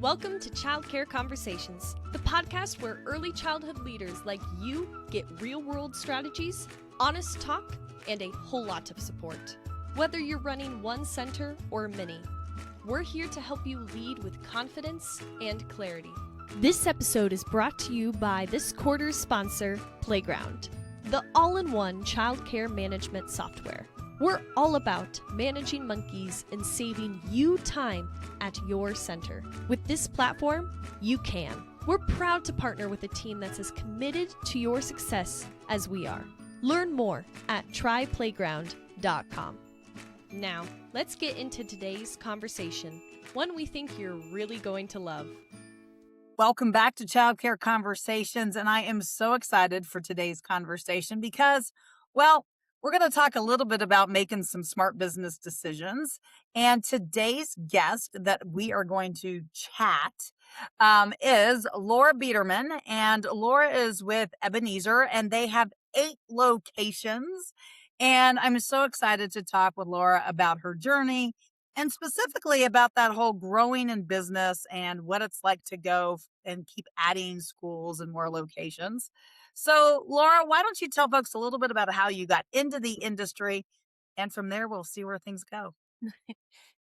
Welcome to Childcare Conversations, the podcast where early childhood leaders like you get real-world strategies, honest talk, and a whole lot of support. Whether you're running one center or many, we're here to help you lead with confidence and clarity. This episode is brought to you by this quarter's sponsor, Playground, the all-in-one childcare management software. We're all about managing monkeys and saving you time at your center. With this platform, you can. We're proud to partner with a team that's as committed to your success as we are. Learn more at tryplayground.com. Now, let's get into today's conversation, one we think you're really going to love. Welcome back to Childcare Conversations, and I am so excited for today's conversation because, well, we're going to talk a little bit about making some smart business decisions. And today's guest that we are going to chat is Laura Biederman. And Laura is with Ebenezer, and they have 8 locations. And I'm so excited to talk with Laura about her journey and specifically about that whole growing in business and what it's like to go and keep adding schools and more locations. So, Laura, why don't you tell folks a little bit about how you got into the industry, and from there, we'll see where things go.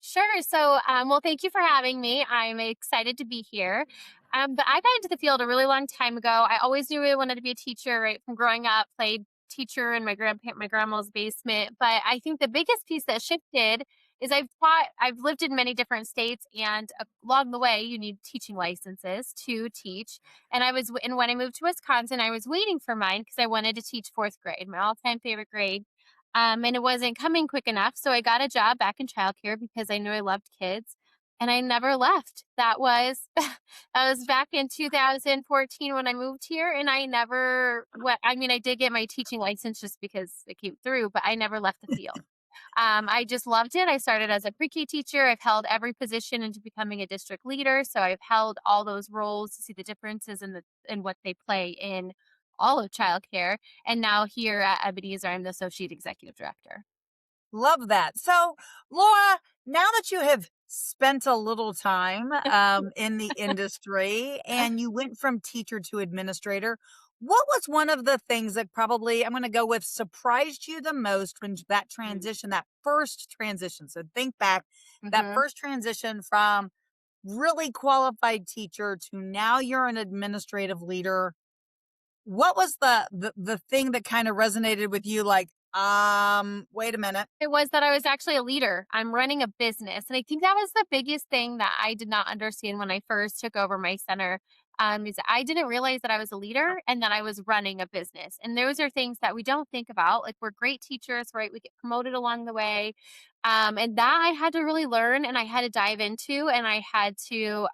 Sure. So, well, thank you for having me. I'm excited to be here. But I got into the field a really long time ago. I always knew I wanted to be a teacher, right from growing up, played teacher in my grandma's basement. But I think the biggest piece that shifted is I've lived in many different states, and along the way, you need teaching licenses to teach. And when I moved to Wisconsin, I was waiting for mine because I wanted to teach 4th grade, my all-time favorite grade. And it wasn't coming quick enough. So I got a job back in childcare because I knew I loved kids, and I never left. That was back in 2014 when I moved here, and I did get my teaching license just because it came through, but I never left the field. I just loved it. I started as a pre-K teacher. I've held every position into becoming a district leader. So I've held all those roles to see the differences in what they play in all of childcare. And now here at Ebenezer, I'm the associate executive director. Love that. So, Laura, now that you have spent a little time in the industry and you went from teacher to administrator, what was one of the things that probably, I'm going to go with, surprised you the most when that transition, that first transition? So think back, that first transition from really qualified teacher to now you're an administrative leader. What was the thing that kind of resonated with you? Like, wait a minute. It was that I was actually a leader. I'm running a business. And I think that was the biggest thing that I did not understand when I first took over my center. Is I didn't realize that I was a leader and that I was running a business. And those are things that we don't think about. Like, we're great teachers, right? We get promoted along the way. And that I had to really learn, and I had to dive into, and I had to,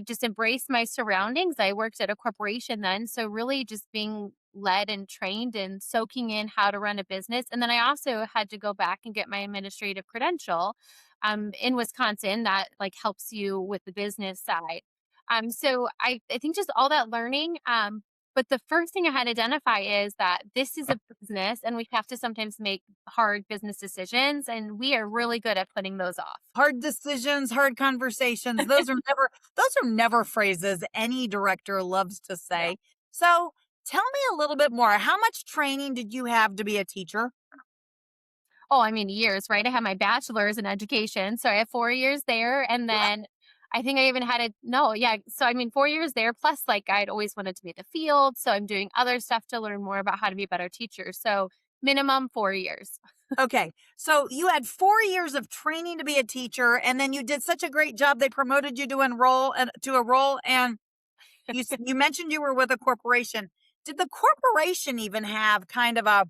just embrace my surroundings. I worked at a corporation then. So really just being led and trained and soaking in how to run a business. And then I also had to go back and get my administrative credential in Wisconsin that helps you with the business side. So I think just all that learning. But the first thing I had to identify is that this is a business, and we have to sometimes make hard business decisions, and we are really good at putting those off. Hard decisions, hard conversations. Those are never phrases any director loves to say. Yeah. So tell me a little bit more. How much training did you have to be a teacher? Oh, years, right? I have my bachelor's in education. So I have 4 years there. And then I think I even had So 4 years there, plus I'd always wanted to be in the field. So I'm doing other stuff to learn more about how to be a better teacher. So minimum 4 years. Okay. So you had 4 years of training to be a teacher, and then you did such a great job. They promoted you to a role, and you mentioned you were with a corporation. Did the corporation even have kind of a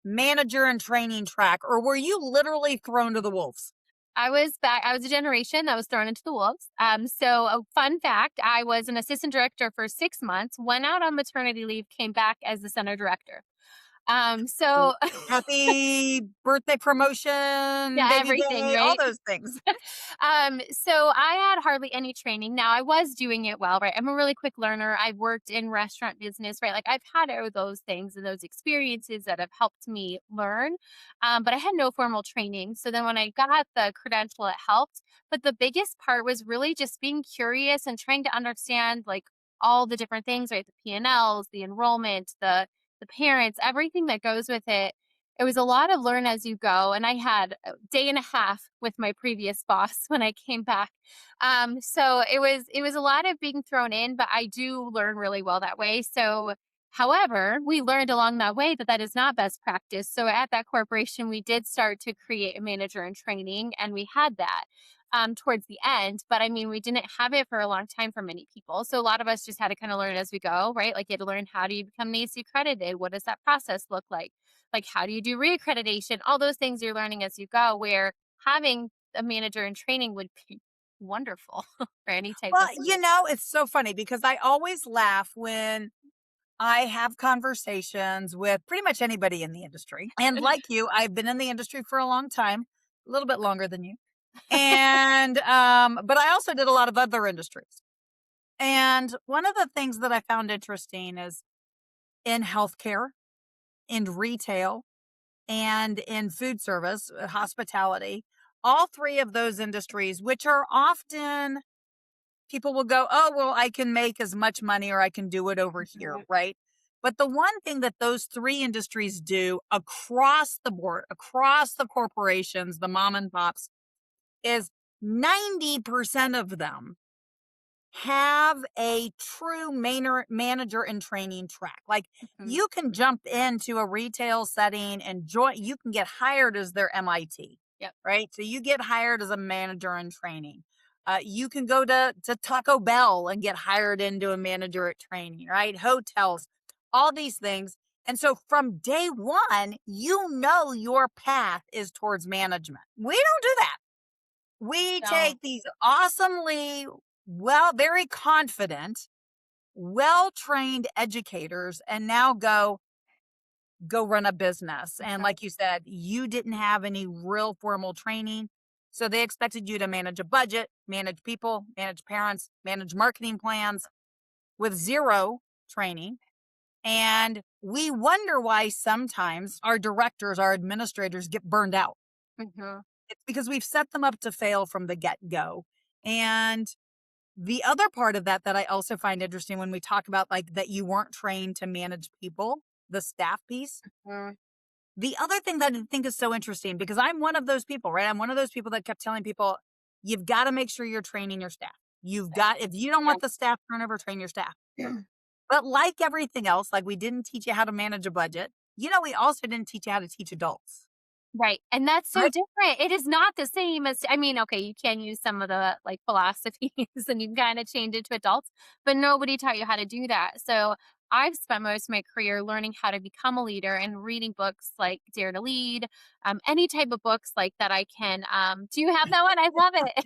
manager and training track, or were you literally thrown to the wolves? I was a generation that was thrown into the wolves. So a fun fact, I was an assistant director for 6 months, went out on maternity leave, came back as the center director. So Happy birthday promotion, yeah, baby everything, day, all right? those things. So I had hardly any training. Now I was doing it well, right? I'm a really quick learner. I've worked in restaurant business, right? Like I've had all those things and those experiences that have helped me learn. But I had no formal training. So then when I got the credential, it helped. But the biggest part was really just being curious and trying to understand like all the different things, right? The P&Ls, the enrollment, the parents, everything that goes with it. It was a lot of learn as you go, and I had a day and a half with my previous boss when I came back. So it was a lot of being thrown in, but I do learn really well that way. So, however, we learned along that way that that is not best practice. So at that corporation, we did start to create a manager in training, and we had that towards the end. But I mean, we didn't have it for a long time for many people. So a lot of us just had to kind of learn as we go, right? Like you had to learn, how do you become NACE accredited? What does that process look like how do you do reaccreditation, all those things you're learning as you go, where having a manager in training would be wonderful for any type Well, of learning. it's so funny because I always laugh when I have conversations with pretty much anybody in the industry. And like you, I've been in the industry for a long time, a little bit longer than you. And but I also did a lot of other industries. And one of the things that I found interesting is in healthcare, in retail, and in food service, hospitality, all three of those industries, which are often people will go, oh, well, I can make as much money or I can do it over here, Mhm. right? But the one thing that those three industries do across the board, across the corporations, the mom and pops, is 90% of them have a true manager and training track. Like Mhm. you can jump into a retail setting and join, you can get hired as their MIT, Yep. right? So you get hired as a manager in training. You can go to Taco Bell and get hired into a manager at training, right? Hotels, all these things. And so from day one, your path is towards management. We don't do that. We So take these awesomely very confident, well-trained educators and now go run a business. And mhm. like you said, you didn't have any real formal training. So they expected you to manage a budget, manage people, manage parents, manage marketing plans with zero training. And we wonder why sometimes our directors, our administrators get burned out. Mhm. It's because we've set them up to fail from the get-go. And the other part of that I also find interesting when we talk about like that you weren't trained to manage people, the staff piece. Mhm. The other thing that I think is so interesting because I'm one of those people, right? I'm one of those people that kept telling people, you've got to make sure you're training your staff. If you don't Yeah. want the staff turnover, train your staff. But like everything else, like we didn't teach you how to manage a budget. We also didn't teach you how to teach adults, Right. And that's so right? different. It is not the same as, I mean, okay, you can use some of the like philosophies and you can kind of change it to adults, but nobody taught you how to do that. So I've spent most of my career learning how to become a leader and reading books like Dare to Lead, any type of books like that I can. Do you have that one? I love it.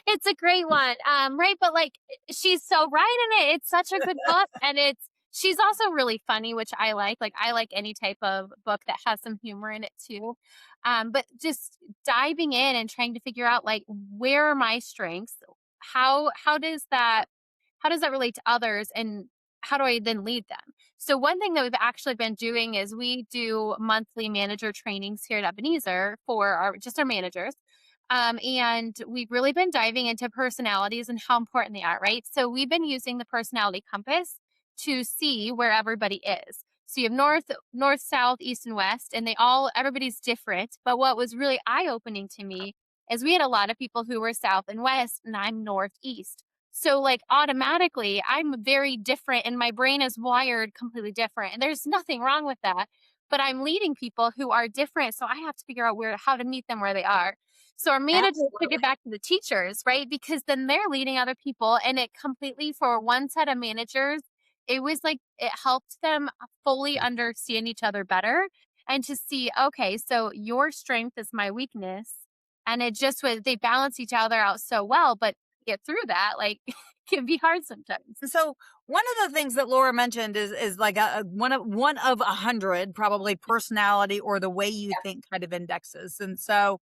It's a great one. Right. But like she's so right in it. It's such a good book. And she's also really funny, which I like. Like I like any type of book that has some humor in it too. But just diving in and trying to figure out like where are my strengths? How does that relate to others and how do I then lead them? So one thing that we've actually been doing is we do monthly manager trainings here at Ebenezer for our managers. And we've really been diving into personalities and how important they are, right? So we've been using the personality compass to see where everybody is. So you have north, south, east, and west, and everybody's different. But what was really eye opening to me is we had a lot of people who were south and west, and I'm northeast. So like automatically, I'm very different, and my brain is wired completely different. And there's nothing wrong with that. But I'm leading people who are different, so I have to figure out how to meet them where they are. So our managers took it Absolutely. back to the teachers, right? Because then they're leading other people and it completely for one set of managers, it was like it helped them fully understand each other better and to see, okay, so your strength is my weakness. And it just was they balance each other out so well, but get through that, like can be hard sometimes. So one of the things that Laura mentioned is like one of 100 probably personality or the way you think kind of indexes. And so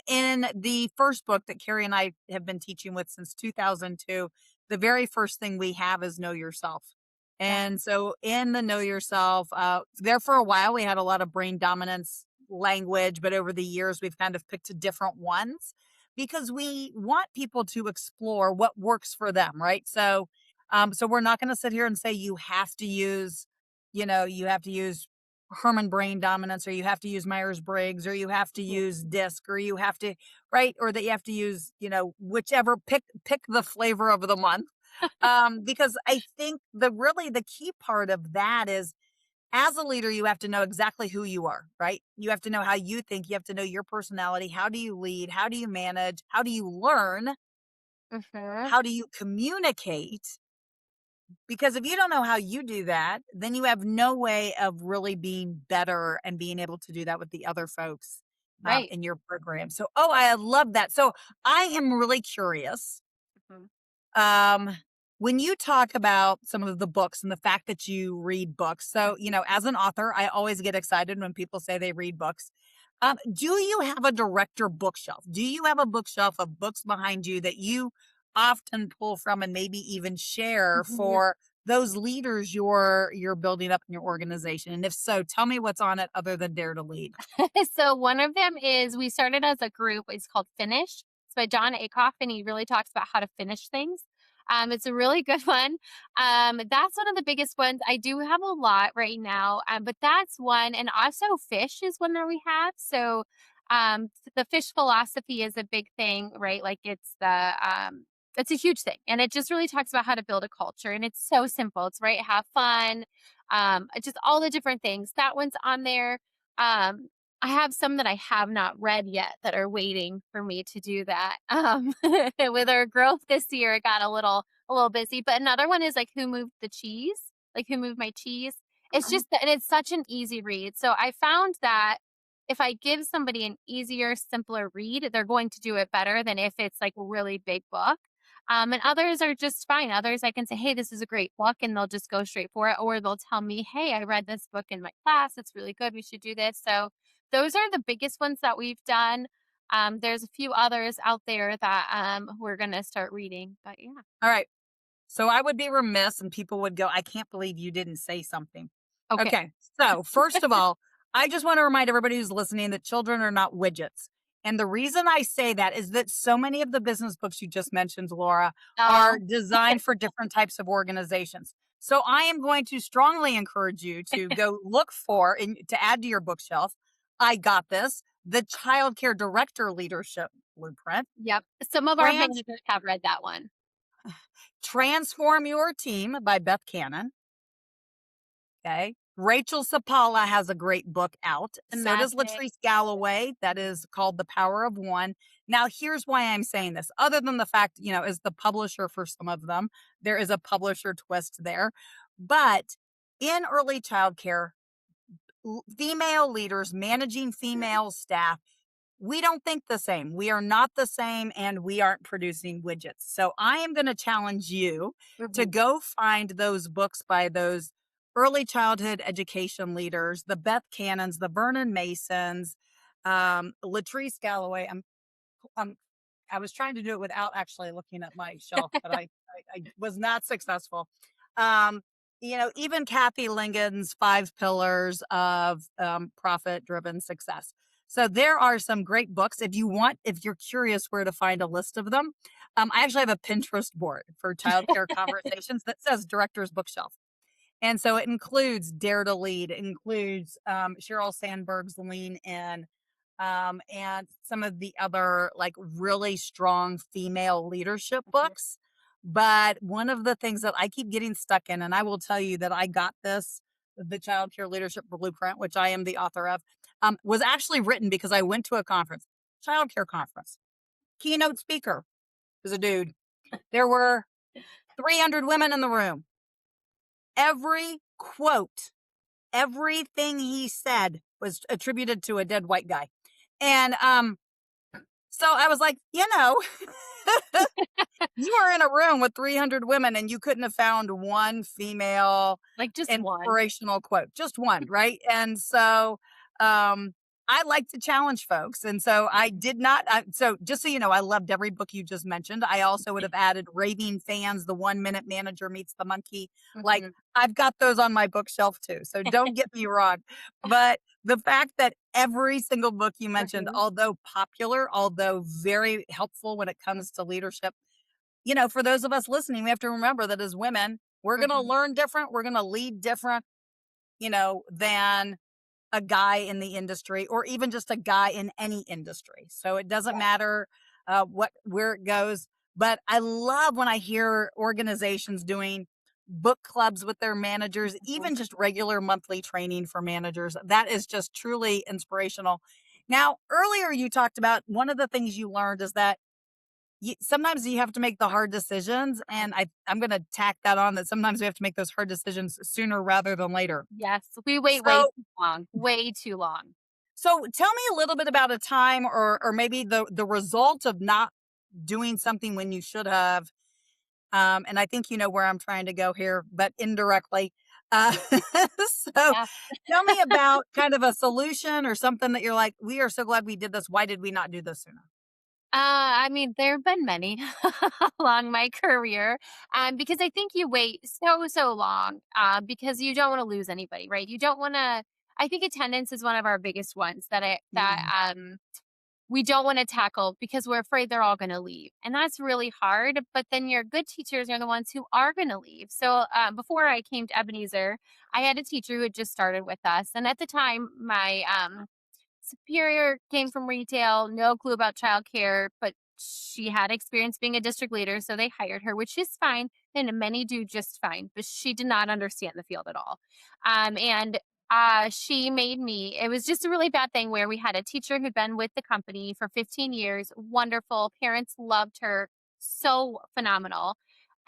in the first book that Carrie and I have been teaching with since 2002, the very first thing we have is know yourself. Yeah. And so in the know yourself, there for a while, we had a lot of brain dominance language, but over the years, we've kind of picked different ones because we want people to explore what works for them. Right. So we're not going to sit here and say you have to use, you have to use Herman brain dominance, or you have to use Myers-Briggs, or you have to use DISC, or you have to, right. Or that you have to use, whichever, pick the flavor of the month. Because I think the key part of that is, as a leader, you have to know exactly who you are, right? You have to know how you think. You have to know your personality. How do you lead? How do you manage? How do you learn? Mm-hmm. How do you communicate? Because if you don't know how you do that, then you have no way of really being better and being able to do that with the other folks Right. in your program. So, I love that. So I am really curious. Mm-hmm. When you talk about some of the books and the fact that you read books, so, as an author, I always get excited when people say they read books. Do you have a director bookshelf? Do you have a bookshelf of books behind you that you often pull from and maybe even share for those leaders you're building up in your organization? And if so, tell me what's on it other than Dare to Lead. So one of them is, we started as a group. It's called Finish. It's by John Acuff, and he really talks about how to finish things. It's a really good one. That's one of the biggest ones. I do have a lot right now, but that's one. And also fish is one that we have. So the fish philosophy is a big thing, right? Like it's a huge thing. And it just really talks about how to build a culture. And it's so simple. It's right. Have fun. Just all the different things. That one's on there. Um, I have some that I have not read yet that are waiting for me to do that. With our growth this year, it got a little busy. But another one is like, Who Moved the Cheese? Like, Who Moved My Cheese? It's just and it's such an easy read. So I found that if I give somebody an easier, simpler read, they're going to do it better than if it's like a really big book. And others are just fine. Others I can say, hey, this is a great book, and they'll just go straight for it. Or they'll tell me, hey, I read this book in my class. It's really good. We should do this. So those are the biggest ones that we've done. There's a few others out there that we're going to start reading. But yeah. All right. So I would be remiss and people would go, I can't believe you didn't say something. Okay. So first of all, I just want to remind everybody who's listening that children are not widgets. And the reason I say that is that so many of the business books you just mentioned, Laura, are designed for different types of organizations. So I am going to strongly encourage you to go look for and to add to your bookshelf. I got this, the Childcare Director Leadership Blueprint. Yep. Some of our managers have read that one. Transform Your Team by Beth Cannon. Okay. Rachel Sapala has a great book out. So does Latrice Galloway. That is called The Power of One. Now, here's why I'm saying this. Other than the fact, is the publisher for some of them, there is a publisher twist there. But in early childcare, female leaders managing female staff, we don't think the same. We are not the same, and we aren't producing widgets. So I am going to challenge you to go find those books by those early childhood education leaders, the Beth Cannons, the Vernon Masons, Latrice Galloway. I was trying to do it without actually looking at my shelf, but I was not successful. Even Kathy Lingon's 5 Pillars of Profit-Driven Success. So there are some great books. If you're curious where to find a list of them, I actually have a Pinterest board for childcare conversations that says Director's Bookshelf. And so it includes Dare to Lead, it includes Sheryl Sandberg's Lean In, and some of the other like really strong female leadership books. But one of the things that I keep getting stuck in, and I will tell you that I got this, the Childcare Leadership Blueprint, which I am the author of, was actually written because I went to a conference, childcare conference. Keynote speaker was a dude. There were 300 women in the room. Every quote, everything he said was attributed to a dead white guy. And so I was like, You are in a room with 300 women and you couldn't have found one female Like just one. inspirational quote, just one, right? And so, I like to challenge folks. And so I did not. So just so you know, I loved every book you just mentioned. I also would have added Raving Fans, The 1 Minute Manager Meets the Monkey. Like Mhm. I've got those on my bookshelf too. So don't get me wrong. But the fact that every single book you mentioned, Mhm. although popular, although very helpful when it comes to leadership, you know, for those of us listening, we have to remember that as women, we're going to Mhm. learn different. We're going to lead different, you know, than a guy in the industry or even just a guy in any industry. So it doesn't Yeah. matter where it goes. But I love when I hear organizations doing book clubs with their managers, Mhm. even just regular monthly training for managers. That is just truly inspirational. Now, earlier you talked about one of the things you learned is that sometimes you have to make the hard decisions. And I'm going to tack that on that sometimes we have to make those hard decisions sooner rather than later. Yes, we wait way So too long, way too long. So tell me a little bit about a time or maybe the result of not doing something when you should have. And I think you know where I'm trying to go here, but indirectly. So Yeah. tell me about kind of a solution or something that you're like, we are so glad we did this. Why did we not do this sooner? I mean, there have been many along my career, because I think you wait so long, because you don't want to lose anybody, right? You don't want to. I think attendance is one of our biggest ones Mm. we don't want to tackle because we're afraid they're all going to leave, and that's really hard. But then your good teachers are the ones who are going to leave. So before I came to Ebenezer, I had a teacher who had just started with us, and at the time, my superior came from retail, no clue about childcare, but she had experience being a district leader, so they hired her, which is fine, and many do just fine. But she did not understand the field at all, and she made me. It was just a really bad thing where we had a teacher who'd been with the company for 15 years, wonderful. Parents loved her, so phenomenal.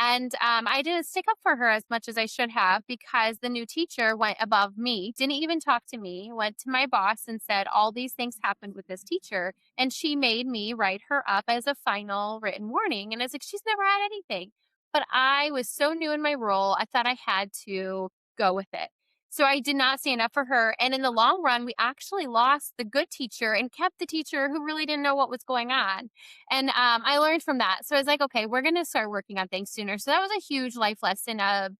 And I didn't stick up for her as much as I should have because the new teacher went above me, didn't even talk to me, went to my boss and said, all these things happened with this teacher. And she made me write her up as a final written warning. And I was like, she's never had anything. But I was so new in my role, I thought I had to go with it. So I did not stand up for her. And in the long run, we actually lost the good teacher and kept the teacher who really didn't know what was going on. And I learned from that. So I was like, okay, we're going to start working on things sooner. So that was a huge life lesson of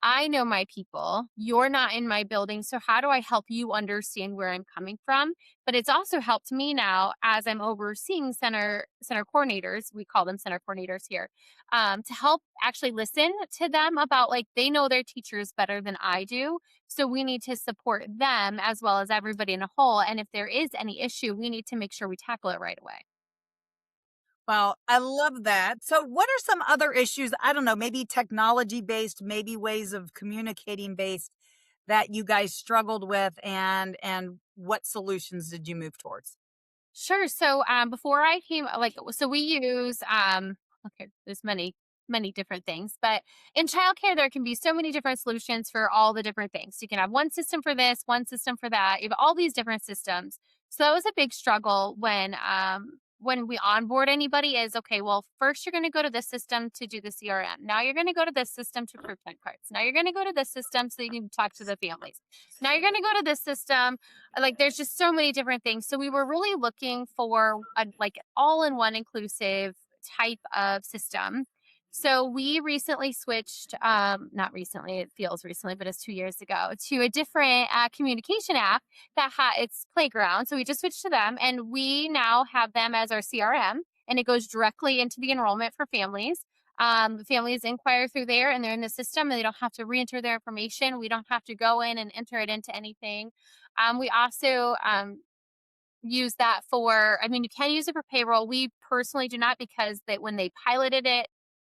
I know my people. You're not in my building. So how do I help you understand where I'm coming from? But it's also helped me now as I'm overseeing center coordinators. We call them center coordinators here, to help actually listen to them about like they know their teachers better than I do. So we need to support them as well as everybody in a whole. And if there is any issue, we need to make sure we tackle it right away. Well, I love that. So what are some other issues? I don't know, maybe technology based, maybe ways of communicating based that you guys struggled with and what solutions did you move towards? Sure. So before I came so we use okay, there's many different things, but in childcare there can be so many different solutions for all the different things. You can have one system for this, one system for that. You have all these different systems. So that was a big struggle when we onboard anybody is okay, well, first you're going to go to this system to do the CRM. Now you're going to go to this system to prove time cards. Now you're going to go to this system so you can talk to the families. Now you're going to go to this system like there's just so many different things. So we were really looking for a like all-in-one inclusive type of system. So we recently switched, not recently, it feels recently, but it's 2 years ago, to a different communication app that it's Playground. So we just switched to them and we now have them as our CRM and it goes directly into the enrollment for families. Families inquire through there and they're in the system and they don't have to re-enter their information. We don't have to go in and enter it into anything. We also use that for, I mean, you can use it for payroll. We personally do not because that when they piloted it,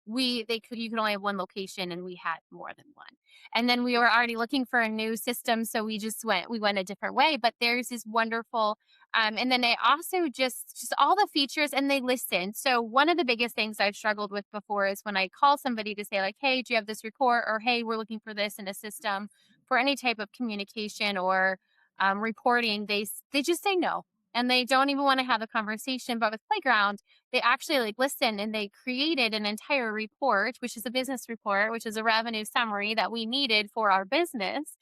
you could only have one location and we had more than one. And then we were already looking for a new system. So we went a different way, but there's this wonderful, and then they also just all the features and they listen. So one of the biggest things I've struggled with before is when I call somebody to say like, hey, do you have this report? Or, hey, we're looking for this in a system for any type of communication or reporting, they just say no. and they don't even want to have a conversation. But with Playground, they actually like listen, and they created an entire report, which is a business report, which is a revenue summary that we needed for our business.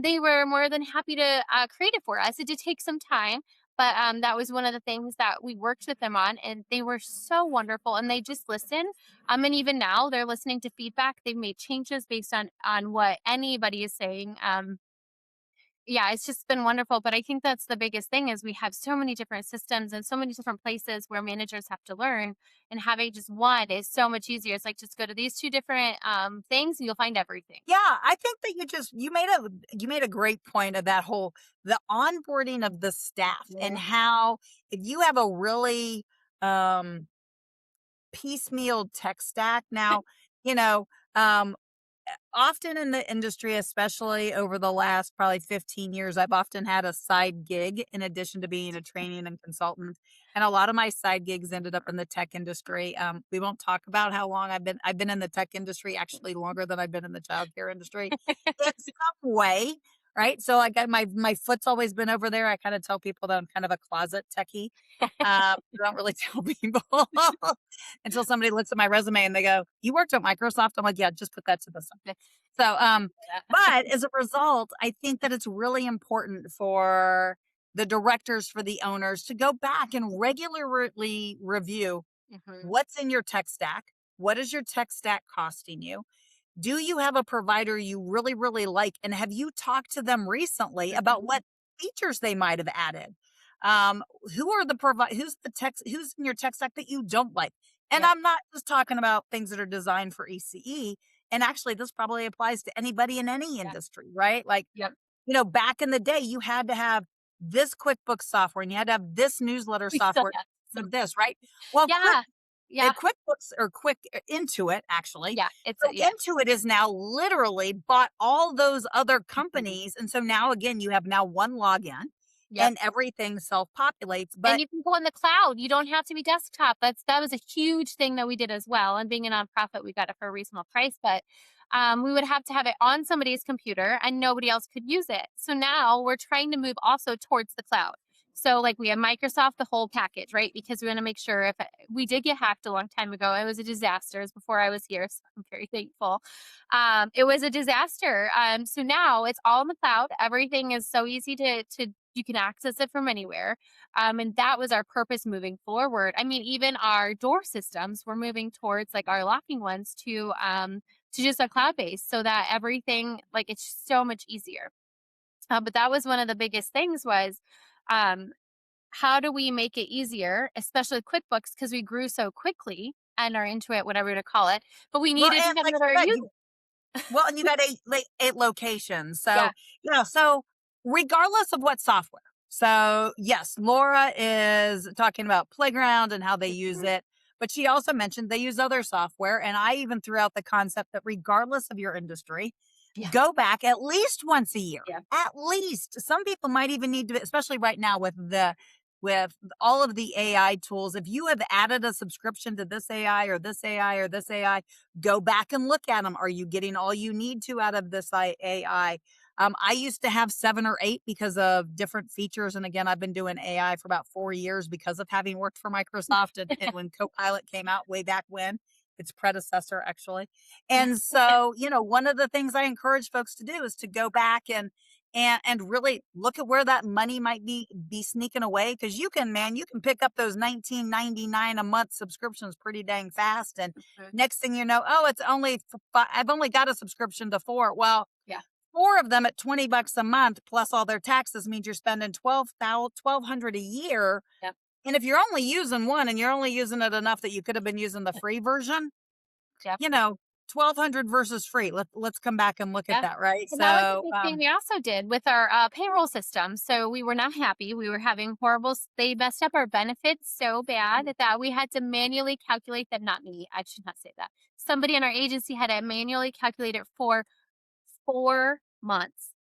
They were more than happy to create it for us. It did take some time, but that was one of the things that we worked with them on, and they were so wonderful, and they just listen. And even now they're listening to feedback. They've made changes based on what anybody is saying. Yeah, it's just been wonderful. But I think that's the biggest thing is we have so many different systems and so many different places where managers have to learn, and having just one is so much easier. It's like just go to these two different things and you'll find everything. Yeah, I think that you made a great point of that whole the onboarding of the staff and Yeah. how if you have a really um piecemeal tech stack now, you know, um often in the industry, especially over the last probably 15 years, I've often had a side gig in addition to being a training and consultant. And a lot of my side gigs ended up in the tech industry. We won't talk about how long I've been in the tech industry, actually longer than I've been in the childcare industry in some way. Right. So I got my foot's always been over there. I kind of tell people that I'm kind of a closet techie. I don't really tell people until somebody looks at my resume and they go, "You worked at Microsoft?" I'm like, "Yeah, just put that to the side." So, but as a result, I think that it's really important for the directors, for the owners to go back and regularly review Mhm. what's in your tech stack. What is your tech stack costing you? Do you have a provider you really, really like? And have you talked to them recently about Mhm. what features they might have added? Um, who's in your tech stack that you don't like? And Yep. I'm not just talking about things that are designed for ECE. And actually, this probably applies to anybody in any Yeah. industry, right? Like, Yep. back in the day, you had to have this QuickBooks software and you had to have this newsletter We still software have some. of this, right? Well, Yeah. Yeah. QuickBooks or Intuit actually. Yeah. It's So yeah. Intuit is now literally bought all those other Mhm. companies, and so now again you have now one login, Yep. and everything self-populates. And But you can go in the cloud. You don't have to be desktop. That was a huge thing that we did as well. And being a nonprofit, we got it for a reasonable price, but we would have to have it on somebody's computer and nobody else could use it. So now we're trying to move also towards the cloud. So like we have Microsoft, the whole package, right? Because we want to make sure if we did get hacked a long time ago, it was a disaster. It was before I was here, so I'm very thankful. It was a disaster. So now it's all in the cloud. Everything is so easy to you can access it from anywhere. And that was our purpose moving forward. I mean, even our door systems, we're moving towards like our locking ones to just a cloud base so that everything like it's so much easier. But that was one of the biggest things was um, how do we make it easier, especially QuickBooks, because we grew so quickly and are into it, whatever to call it. But we well, needed to and have like another you said, user. and you got eight locations. So, Yeah. so regardless of what software. So, yes, Laura is talking about Playground and how they use Mhm. it, but she also mentioned they use other software. And I even threw out the concept that regardless of your industry, Yeah. go back at least once a year. Yeah. At least. Some people might even need to, especially right now with all of the AI tools. If you have added a subscription to this AI or this AI or this AI, go back and look at them. Are you getting all you need to out of this AI? I used to have 7 or 8 because of different features. And again, I've been doing AI for about 4 years because of having worked for Microsoft and when Copilot came out way back when, its predecessor actually. And so, one of the things I encourage folks to do is to go back and really look at where that money might be sneaking away, because you can pick up those 19.99 a month subscriptions pretty dang fast, and Mhm. next thing you know, oh, it's only I've only got a subscription to 4. Well, Yeah. 4 of them at $20 a month plus all their taxes means you're spending 1,200 a year. Yep. And if you're only using one and you're only using it enough that you could have been using the free version, Yep. you know 1,200 versus free. Let's come back and look at Yeah. that, right? And that was the So big thing we also did with our payroll system. So we were not happy. We were having they messed up our benefits so bad that we had to manually calculate them. Not me. I should not say that. Somebody in our agency had to manually calculate it for 4 months.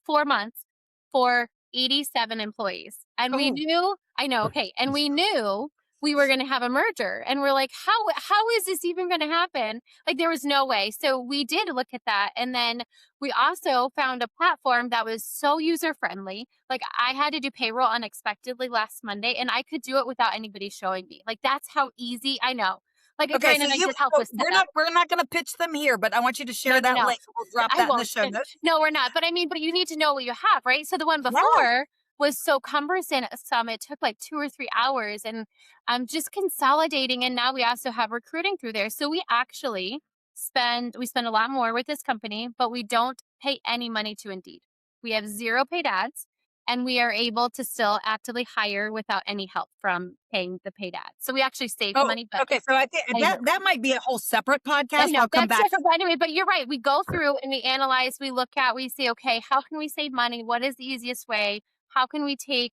4 months for 87 employees. And we oh, knew, I know, okay. And we knew we were going to have a merger. And we're like, how is this even going to happen? Like, there was no way. So we did look at that. And then we also found a platform that was so user friendly. Like, I had to do payroll unexpectedly last Monday, and I could do it without anybody showing me. Like, that's how easy. I know. Like, Okay, kind so of needed help with setup. we're not going to pitch them here, but I want you to share that No. link. We'll drop I that in the won't. show notes. No, we're not. But I mean, but you need to know what you have, right? So the one Yeah. before was so cumbersome. It took like 2 or 3 hours, and I'm just consolidating. And now we also have recruiting through there. So we actually spend a lot more with this company, but we don't pay any money to Indeed. We have 0 paid ads, and we are able to still actively hire without any help from paying the paid ads. So we actually save Oh, money. But okay. So I think that might be a whole separate I podcast. know I'll come that's back. different, but anyway, but you're right. We go through and we analyze, we look at, we say, okay, how can we save money? What is the easiest way? How can we take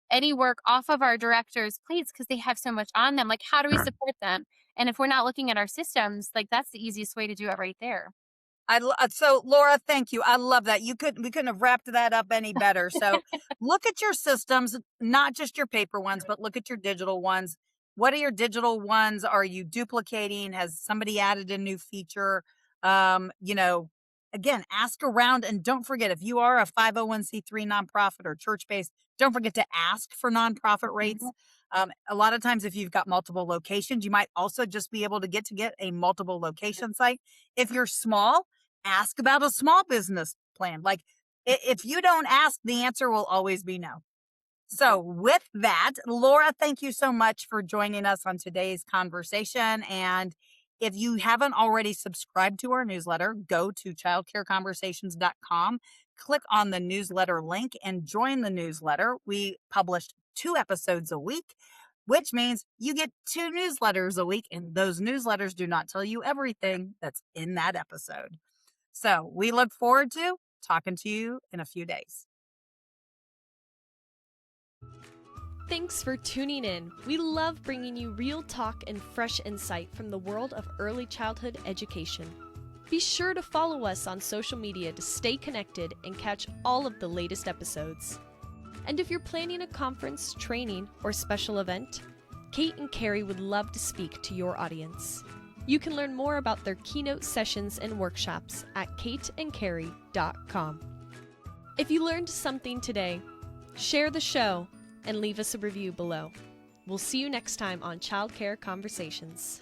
any work off of our directors' plates because they have so much on them? Like, how do we support them? And if we're not looking at our systems, like, that's the easiest way to do it right there. So Laura, thank you. I love that. We couldn't have wrapped that up any better. So look at your systems, not just your paper ones, but look at your digital ones. What are your digital ones? Are you duplicating? Has somebody added a new feature? Again, ask around, and don't forget, if you are a 501c3 nonprofit or church-based, don't forget to ask for nonprofit rates. A lot of times, if you've got multiple locations, you might also just be able to get a multiple location site. If you're small, ask about a small business plan. Like, if you don't ask, the answer will always be no. So with that, Laura, thank you so much for joining us on today's conversation. And if you haven't already subscribed to our newsletter, go to childcareconversations.com, click on the newsletter link, and join the newsletter. We publish 2 episodes a week, which means you get 2 newsletters a week, and those newsletters do not tell you everything that's in that episode. So we look forward to talking to you in a few days. Thanks for tuning in. We love bringing you real talk and fresh insight from the world of early childhood education. Be sure to follow us on social media to stay connected and catch all of the latest episodes. And if you're planning a conference, training, or special event, Kate and Carrie would love to speak to your audience. You can learn more about their keynote sessions and workshops at kateandcarrie.com. If you learned something today, share the show and leave us a review below. We'll see you next time on Childcare Conversations.